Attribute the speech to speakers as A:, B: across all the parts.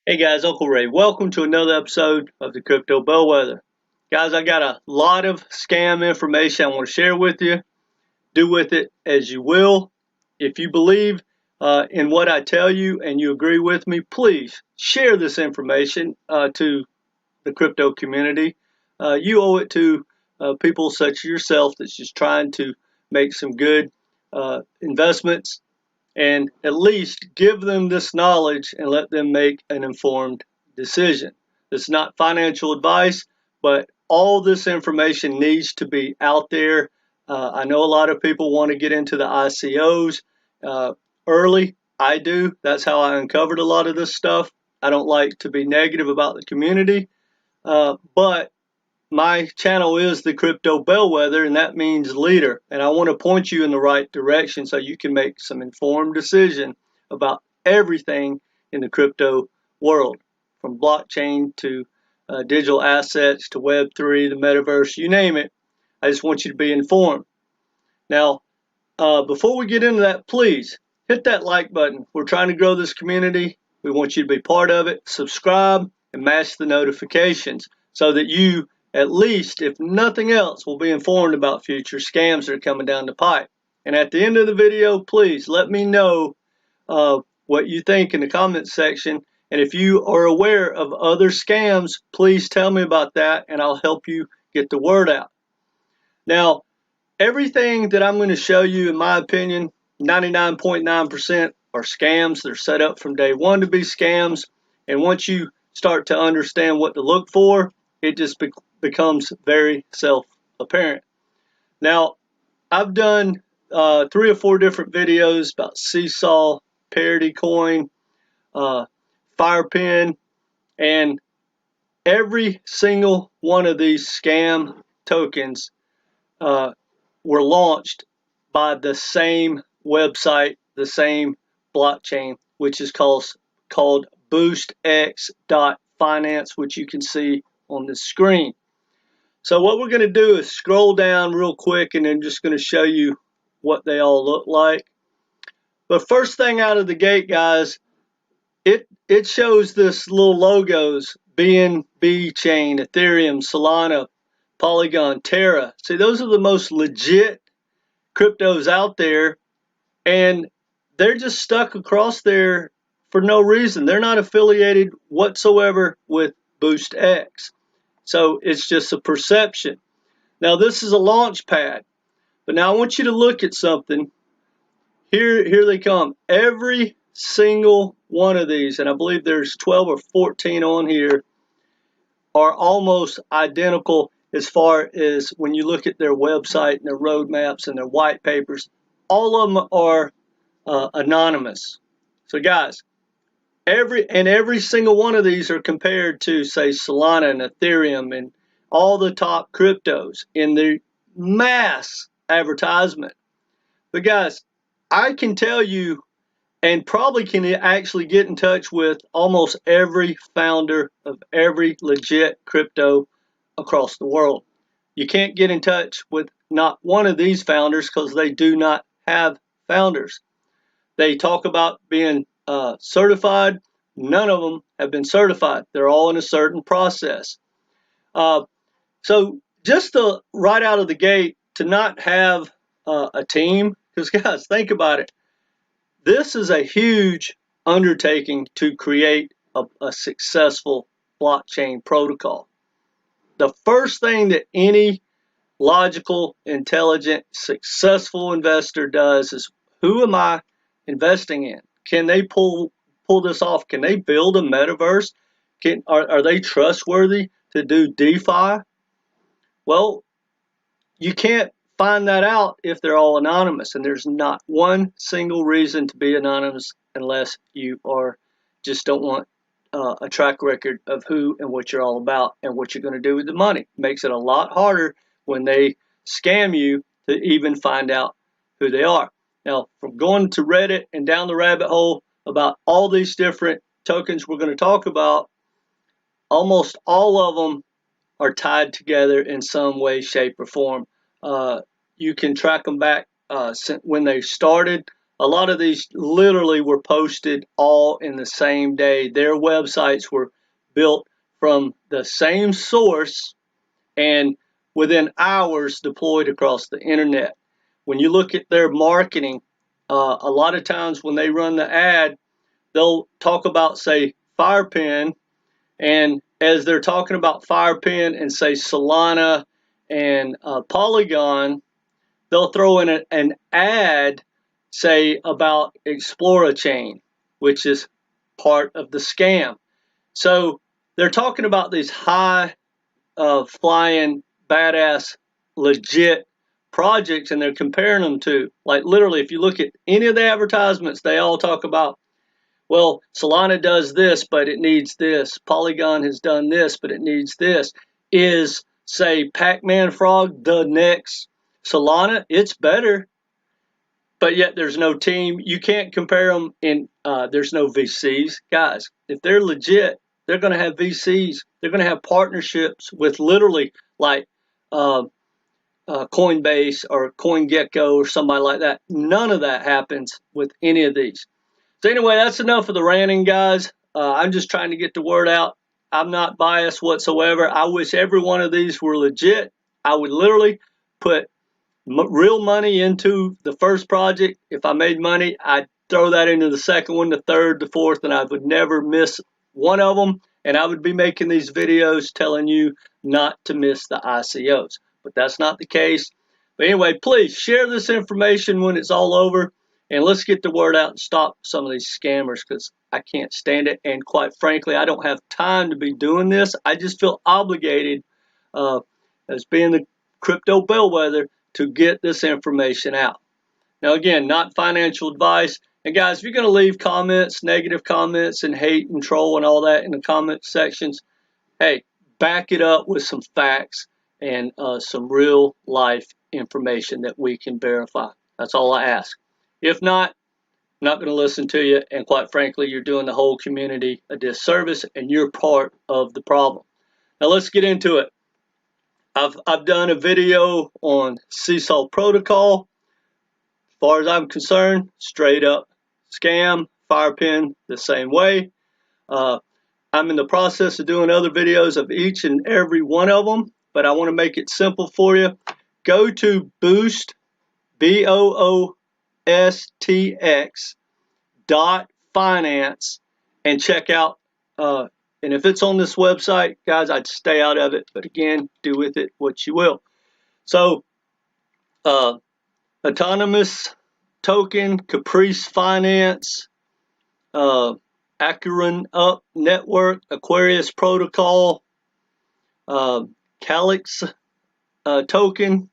A: Hey guys, Uncle Ray. Welcome to another episode of the Crypto Bellwether. Guys, I got a lot of scam information I want to share with you. Do with it as you will. If you believe in what I tell you and you agree with me, please share this information to the crypto community. You owe it to people such as yourself that's just trying to make some good investments and at least give them this knowledge and let them make an informed decision. It's not financial advice, but all this information needs to be out there. I know a lot of people want to get into the ICOs early. I do. That's how I uncovered a lot of this stuff. I don't like to be negative about the community, but my channel is the Crypto Bellwether, and that means leader. And I want to point you in the right direction so you can make some informed decision about everything in the crypto world, from blockchain to digital assets to Web3, the metaverse, you name it. I just want you to be informed. Now, before we get into that, please hit that like button. We're trying to grow this community. We want you to be part of it. Subscribe and match the notifications so that you, at least, if nothing else, will be informed about future scams that are coming down the pipe. And at the end of the video, please let me know what you think in the comments section. And if you are aware of other scams, please tell me about that and I'll help you get the word out. Now, everything that I'm going to show you, in my opinion, 99.9% are scams. They're set up from day one to be scams. And once you start to understand what to look for, it just becomes very self-apparent. Now, I've done 3 or 4 different videos about Seesaw, Parity Coin, Firepin, and every single one of these scam tokens were launched by the same website, the same blockchain, which is called BoostX.Finance, which you can see on the screen. So what we're going to do is scroll down real quick and I'm just going to show you what they all look like. But first thing out of the gate, guys, it shows this little logos: BNB chain, Ethereum, Solana, Polygon, Terra. See, those are the most legit cryptos out there, and they're just stuck across there for no reason. They're not affiliated whatsoever with BoostX. So it's just a perception. Now this is a Launchpad, but now I want you to look at something. Here they come. Every single one of these, and I believe there's 12 or 14 on here, are almost identical as far as when you look at their website and their roadmaps and their white papers. All of them are anonymous. So guys, every single one of these are compared to, say, Solana and Ethereum and all the top cryptos in the mass advertisement. But guys, I can tell you, and probably can actually get in touch with almost every founder of every legit crypto across the world. You can't get in touch with not one of these founders because they do not have founders. They talk about being certified. None of them have been certified. They're all in a certain process. So just right out of the gate, to not have a team, because guys, think about it. This is a huge undertaking to create a successful blockchain protocol. The first thing that any logical, intelligent, successful investor does is, who am I investing in? Can they pull this off? Can they build a metaverse? Are they trustworthy to do DeFi? Well, you can't find that out if they're all anonymous, and there's not one single reason to be anonymous unless you just don't want a track record of who and what you're all about and what you're going to do with the money. It makes it a lot harder when they scam you to even find out who they are. Now, from going to Reddit and down the rabbit hole about all these different tokens we're going to talk about, almost all of them are tied together in some way, shape, or form. You can track them back when they started. A lot of these literally were posted all in the same day. Their websites were built from the same source and within hours deployed across the internet. When you look at their marketing, a lot of times when they run the ad, they'll talk about, say, FirePen, and as they're talking about FirePen and, say, Solana and Polygon, they'll throw in an ad, say, about ExploraChain, which is part of the scam. So they're talking about these high flying, badass, legit projects, and they're comparing them to, like, literally, if you look at any of the advertisements, they all talk about, well, Solana does this, but it needs this. Polygon has done this, but it needs this. Is, say, Pac-Man Frog the next Solana? It's better, but yet there's no team. You can't compare them in, there's no VCs. Guys, if they're legit, they're going to have VCs. They're going to have partnerships with literally like Coinbase or CoinGecko or somebody like that. None of that happens with any of these. So anyway, that's enough of the ranting, guys. I'm just trying to get the word out. I'm not biased whatsoever. I wish every one of these were legit. I would literally put real money into the first project. If I made money, I'd throw that into the second one, the third, the fourth, and I would never miss one of them. And I would be making these videos telling you not to miss the ICOs. But that's not the case. But anyway, please share this information when it's all over. And let's get the word out and stop some of these scammers, because I can't stand it. And quite frankly, I don't have time to be doing this. I just feel obligated as being the crypto bellwether to get this information out. Now, again, not financial advice. And guys, if you're going to leave comments, negative comments, and hate and troll and all that in the comment sections, hey, back it up with some facts and some real life information that we can verify. That's all I ask. If not, I'm not going to listen to you. And quite frankly, you're doing the whole community a disservice, and you're part of the problem. Now, let's get into it. I've done a video on Seesaw Protocol. As far as I'm concerned, straight up scam. FirePen the same way. I'm in the process of doing other videos of each and every one of them, but I want to make it simple for you. Go to Boost, BoostX.Finance, and check out. And if it's on this website, guys, I'd stay out of it. But again, do with it what you will. So, Autonomous Token, Caprice Finance, Acuren Up Network, Aquarius Protocol, Calyx Token,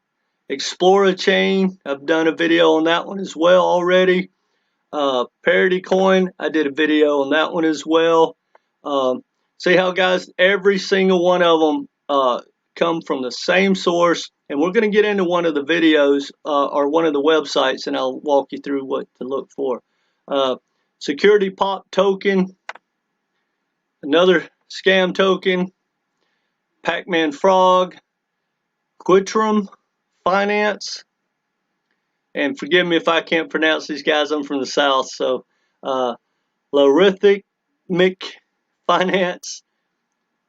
A: ExploraChain. I've done a video on that one as well already. Parity Coin, I did a video on that one as well. See how, guys, every single one of them come from the same source, and we're going to get into one of the videos or one of the websites, and I'll walk you through what to look for. Security Pop Token, another scam token. Pac-Man Frog, Quitrum Finance, and forgive me if I can't pronounce these guys, I'm from the South, so Logarithmic Finance,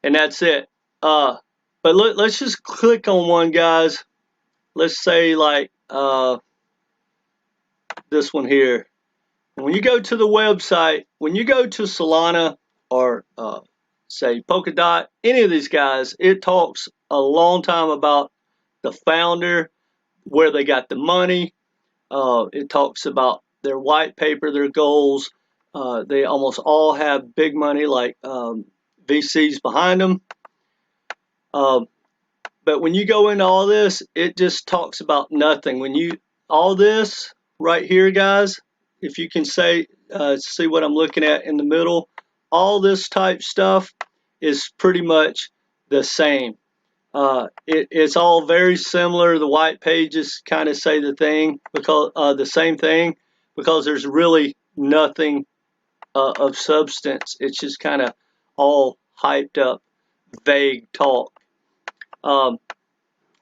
A: and that's it. But let's just click on one, guys. Let's say like this one here. When you go to the website, when you go to Solana or say Polkadot, any of these guys, it talks a long time about the founder, where they got the money. It talks about their white paper, their goals. They almost all have big money, like VCs behind them. But when you go into all this, it just talks about nothing. When you, all this right here, guys, if you can say, see what I'm looking at in the middle, all this type stuff is pretty much the same. It's all very similar. The white pages kind of say the same thing, because there's really nothing of substance. It's just kind of all hyped up, vague talk.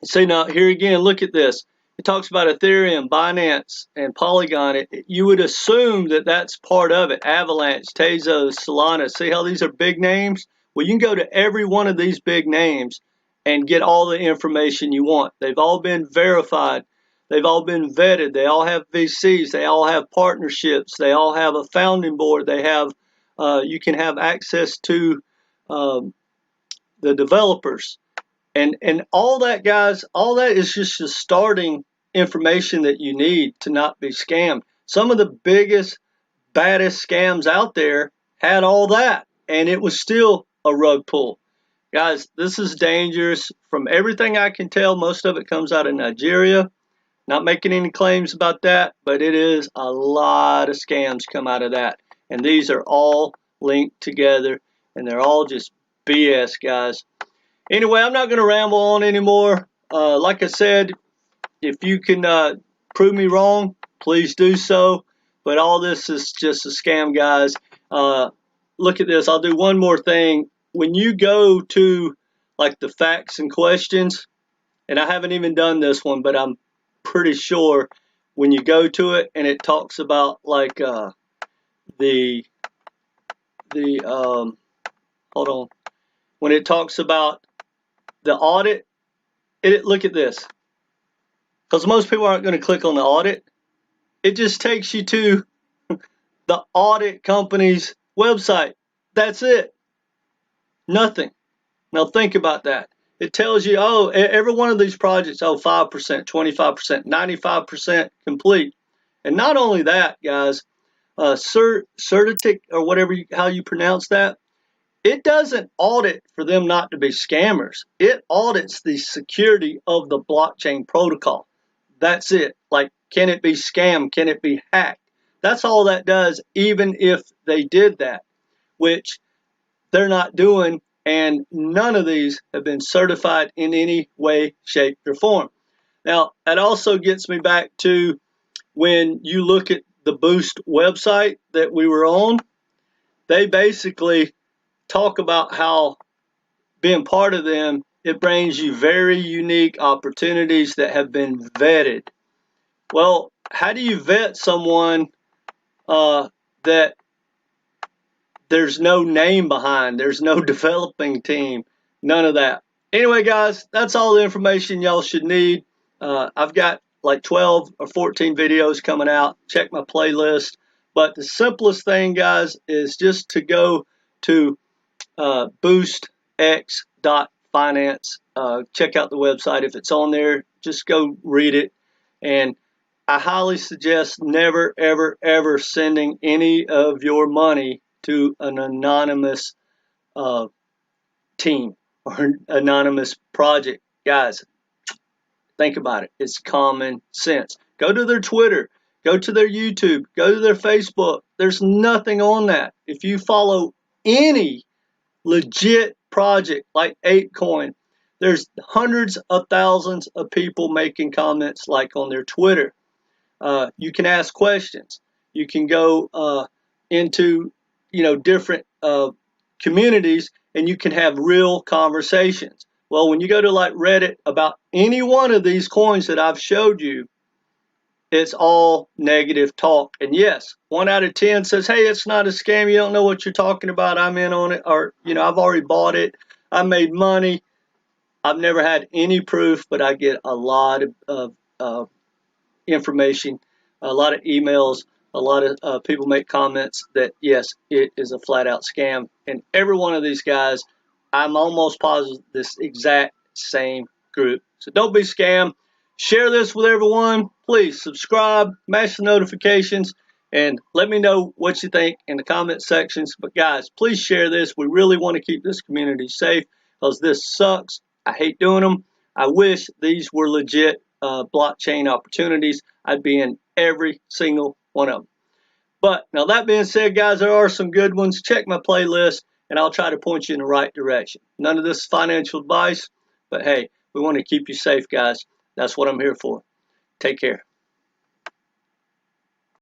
A: See, now here again, look at this. it talks about Ethereum, Binance, and Polygon. You would assume that that's part of it. Avalanche, Tezos, Solana. See how these are big names? Well, you can go to every one of these big names and get all the information you want. They've all been verified. They've all been vetted. They all have VCs. They all have partnerships. They all have a founding board. They have, you can have access to the developers. And all that, guys, all that is just the starting information that you need to not be scammed. Some of the biggest, baddest scams out there had all that, and it was still a rug pull. Guys, this is dangerous. From everything I can tell, most of it comes out of Nigeria. Not making any claims about that, but it is a lot of scams come out of that. And these are all linked together, and they're all just BS, guys. Anyway, I'm not going to ramble on anymore. Like I said, if you can prove me wrong, please do so. But all this is just a scam, guys. Look at this. I'll do one more thing. When you go to like the facts and questions, and I haven't even done this one, but I'm pretty sure when you go to it and it talks about like hold on, when it talks about the audit, look at this, because most people aren't going to click on the audit. It just takes you to the audit company's website. That's it. Nothing. Now think about that. It tells you, oh, every one of these projects, oh, 5%, 25%, 95% complete. And not only that, guys, Certic, or whatever how you pronounce that, it doesn't audit for them not to be scammers. It audits the security of the blockchain protocol. That's it. Like, can it be scammed? Can it be hacked? That's all that does, even if they did that, which they're not doing, and none of these have been certified in any way, shape, or form. Now, that also gets me back to when you look at the Boost website that we were on, they basically talk about how being part of them, it brings you very unique opportunities that have been vetted. Well, how do you vet someone that there's no name behind, there's no developing team, none of that? Anyway, guys, that's all the information y'all should need. I've got like 12 or 14 videos coming out. Check my playlist. But the simplest thing, guys, is just to go to BoostX.Finance. Check out the website. If it's on there, just go read it. And I highly suggest never, ever, ever sending any of your money to an anonymous team or anonymous project. Guys, think about it. It's common sense. Go to their Twitter. Go to their YouTube. Go to their Facebook. There's nothing on that. If you follow any legit project like ApeCoin, there's hundreds of thousands of people making comments like on their Twitter. You can ask questions. You can go into different communities, and you can have real conversations. Well, when you go to like Reddit about any one of these coins that I've showed you, it's all negative talk. And yes, 1 out of 10 says, hey, it's not a scam. You don't know what you're talking about. I'm in on it. Or, I've already bought it. I made money. I've never had any proof, but I get a lot of information, a lot of emails, a lot of people make comments that, yes, it is a flat out scam. And every one of these guys, I'm almost positive this exact same group. So don't be scammed. Share this with everyone. Please subscribe, mash the notifications, and let me know what you think in the comment sections. But guys, please share this. We really want to keep this community safe because this sucks. I hate doing them. I wish these were legit blockchain opportunities. I'd be in every single one of them. But now that being said, guys, there are some good ones. Check my playlist, and I'll try to point you in the right direction. None of this is financial advice, but hey, we want to keep you safe, guys. That's what I'm here for. Take care.